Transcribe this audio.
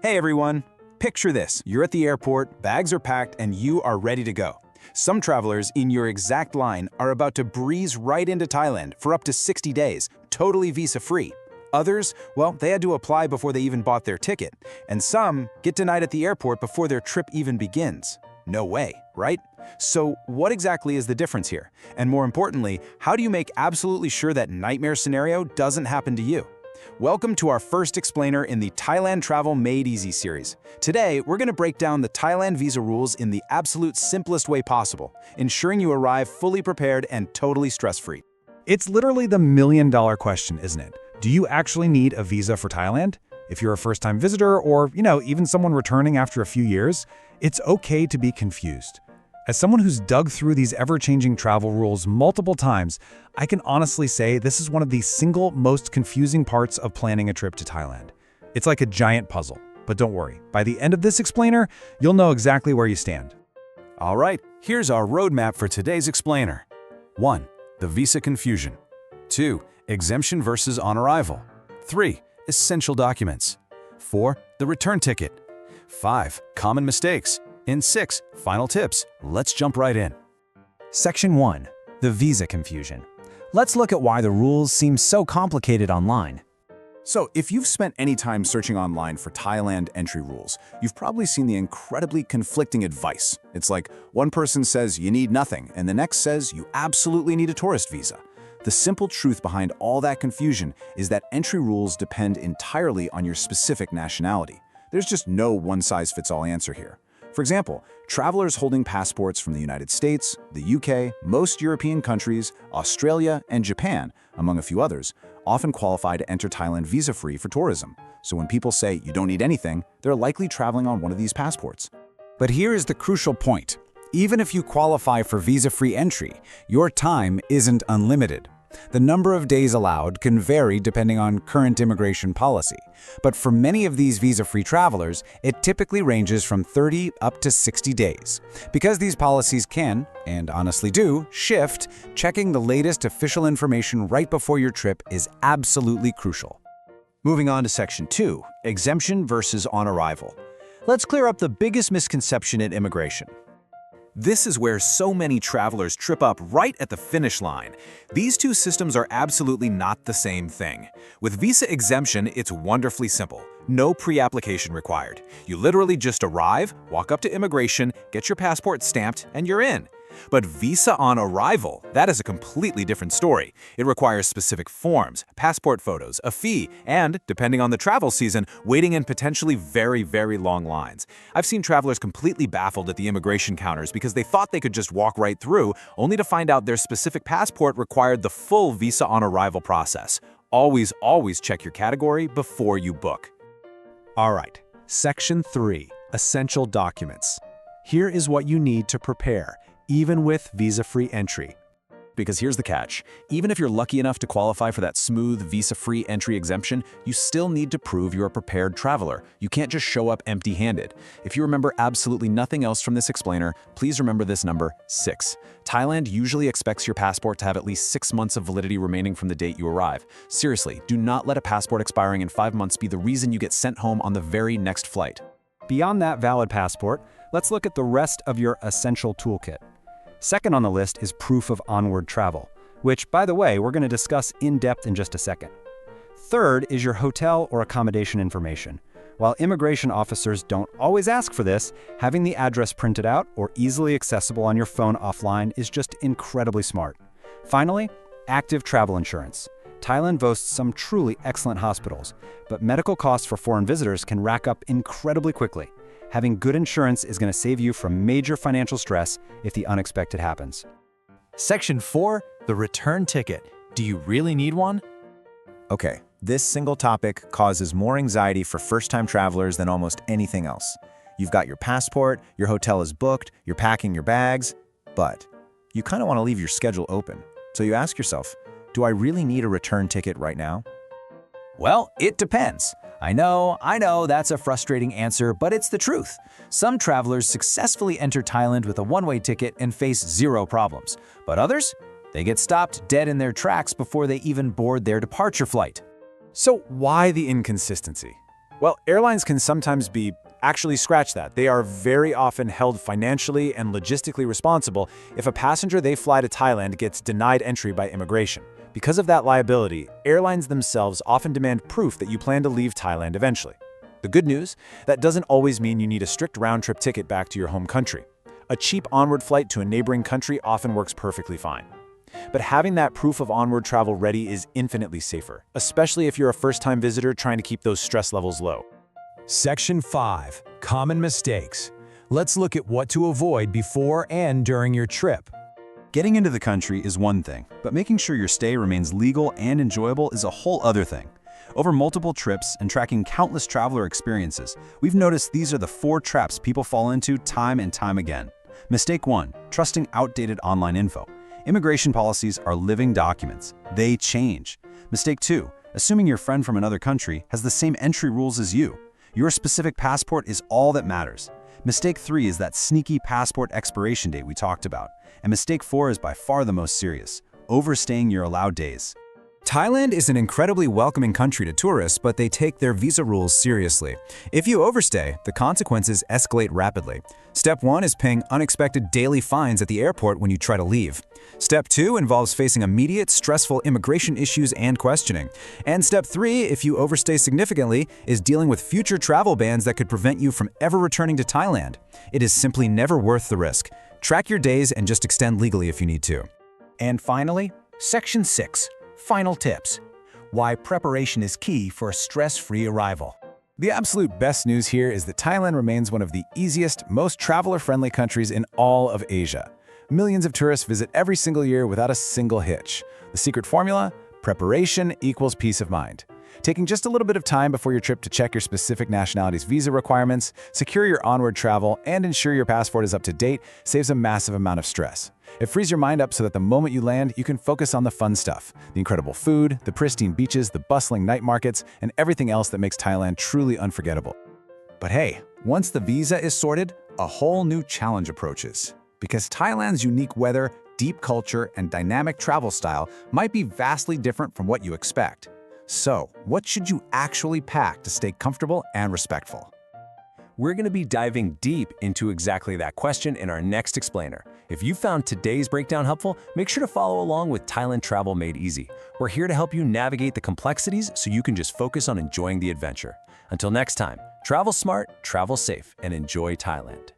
Hey everyone! Picture this. You're at the airport, bags are packed, and you are ready to go. Some travelers in your exact line are about to breeze right into Thailand for up to 60 days, totally visa-free. Others, well, they had to apply before they even bought their ticket. And some get denied at the airport before their trip even begins. No way, right? So what exactly is the difference here? And more importantly, how do you make absolutely sure that nightmare scenario doesn't happen to you? Welcome to our first explainer in the Thailand Travel Made Easy series. Today, we're going to break down the Thailand visa rules in the absolute simplest way possible, ensuring you arrive fully prepared and totally stress-free. It's literally the million-dollar question, isn't it? Do you actually need a visa for Thailand? If you're a first-time visitor or, even someone returning after a few years, it's okay to be confused. As someone who's dug through these ever-changing travel rules multiple times, I can honestly say this is one of the single most confusing parts of planning a trip to Thailand. It's like a giant puzzle, but don't worry. By the end of this explainer, you'll know exactly where you stand. All right, here's our roadmap for today's explainer. 1. The visa confusion. 2. Exemption versus on arrival. 3. Essential documents. 4. The return ticket. 5. Common mistakes. And 6. Final tips. Let's jump right in. Section 1. The visa confusion. Let's look at why the rules seem so complicated online. So, if you've spent any time searching online for Thailand entry rules, you've probably seen the incredibly conflicting advice. It's like one person says you need nothing, and the next says you absolutely need a tourist visa. The simple truth behind all that confusion is that entry rules depend entirely on your specific nationality. There's just no one-size-fits-all answer here. For example, travelers holding passports from the United States, the UK, most European countries, Australia, and Japan, among a few others, often qualify to enter Thailand visa-free for tourism. So when people say you don't need anything, they're likely traveling on one of these passports. But here is the crucial point. Even if you qualify for visa-free entry, your time isn't unlimited. The number of days allowed can vary depending on current immigration policy, but for many of these visa-free travelers, it typically ranges from 30 up to 60 days. Because these policies can, and honestly do, shift, checking the latest official information right before your trip is absolutely crucial. Moving on to Section 2, Exemption versus on arrival. Let's clear up the biggest misconception in immigration. This is where so many travelers trip up right at the finish line. These two systems are absolutely not the same thing. With Visa Exemption, it's wonderfully simple. No pre-application required. You literally just arrive, walk up to immigration, get your passport stamped, and you're in. But Visa on arrival, that is a completely different story. It requires specific forms, passport photos, a fee, and, depending on the travel season, waiting in potentially very, very long lines. I've seen travelers completely baffled at the immigration counters because they thought they could just walk right through, only to find out their specific passport required the full Visa on arrival process. Always check your category before you book. All right, Section 3, Essential Documents. Here is what you need to prepare, even with visa-free entry. Because here's the catch. Even if you're lucky enough to qualify for that smooth visa-free entry exemption, you still need to prove you're a prepared traveler. You can't just show up empty-handed. If you remember absolutely nothing else from this explainer, please remember this number, 6. Thailand usually expects your passport to have at least 6 months of validity remaining from the date you arrive. Seriously, do not let a passport expiring in 5 months be the reason you get sent home on the very next flight. Beyond that valid passport, let's look at the rest of your essential toolkit. Second on the list is proof of onward travel, which, by the way, we're going to discuss in depth in just a second. Third is your hotel or accommodation information. While immigration officers don't always ask for this, having the address printed out or easily accessible on your phone offline is just incredibly smart. Finally, active travel insurance. Thailand boasts some truly excellent hospitals, but medical costs for foreign visitors can rack up incredibly quickly. Having good insurance is going to save you from major financial stress if the unexpected happens. Section 4, the return ticket. Do you really need one? Okay, this single topic causes more anxiety for first-time travelers than almost anything else. You've got your passport, your hotel is booked, you're packing your bags, but you kind of want to leave your schedule open. So you ask yourself, do I really need a return ticket right now? Well, it depends. I know, that's a frustrating answer, but it's the truth. Some travelers successfully enter Thailand with a one-way ticket and face zero problems. But others? They get stopped dead in their tracks before they even board their departure flight. So why the inconsistency? Well, airlines can sometimes be actually scratch that. They are very often held financially and logistically responsible if a passenger they fly to Thailand gets denied entry by immigration. Because of that liability, airlines themselves often demand proof that you plan to leave Thailand eventually. The good news, that doesn't always mean you need a strict round-trip ticket back to your home country. A cheap onward flight to a neighboring country often works perfectly fine. But having that proof of onward travel ready is infinitely safer, especially if you're a first-time visitor trying to keep those stress levels low. Section 5. Common mistakes. Let's look at what to avoid before and during your trip. Getting into the country is one thing, but making sure your stay remains legal and enjoyable is a whole other thing. Over multiple trips and tracking countless traveler experiences, we've noticed these are the 4 traps people fall into time and time again. Mistake 1. Trusting outdated online info. Immigration policies are living documents. They change. Mistake 2. Assuming your friend from another country has the same entry rules as you. Your specific passport is all that matters. Mistake 3 is that sneaky passport expiration date we talked about. And mistake 4 is by far the most serious, overstaying your allowed days. Thailand is an incredibly welcoming country to tourists, but they take their visa rules seriously. If you overstay, the consequences escalate rapidly. Step 1 is paying unexpected daily fines at the airport when you try to leave. Step 2 involves facing immediate, stressful immigration issues and questioning. And Step 3, if you overstay significantly, is dealing with future travel bans that could prevent you from ever returning to Thailand. It is simply never worth the risk. Track your days and just extend legally if you need to. And finally, Section 6. Final tips. Why preparation is key for a stress-free arrival. The absolute best news here is that Thailand remains one of the easiest, most traveler-friendly countries in all of Asia. Millions of tourists visit every single year without a single hitch. The secret formula? Preparation equals peace of mind. Taking just a little bit of time before your trip to check your specific nationality's visa requirements, secure your onward travel, and ensure your passport is up to date saves a massive amount of stress. It frees your mind up so that the moment you land, you can focus on the fun stuff. The incredible food, the pristine beaches, the bustling night markets, and everything else that makes Thailand truly unforgettable. But hey, once the visa is sorted, a whole new challenge approaches. Because Thailand's unique weather, deep culture, and dynamic travel style might be vastly different from what you expect. So, what should you actually pack to stay comfortable and respectful? We're going to be diving deep into exactly that question in our next explainer. If you found today's breakdown helpful, make sure to follow along with Thailand Travel Made Easy. We're here to help you navigate the complexities so you can just focus on enjoying the adventure. Until next time, travel smart, travel safe, and enjoy Thailand.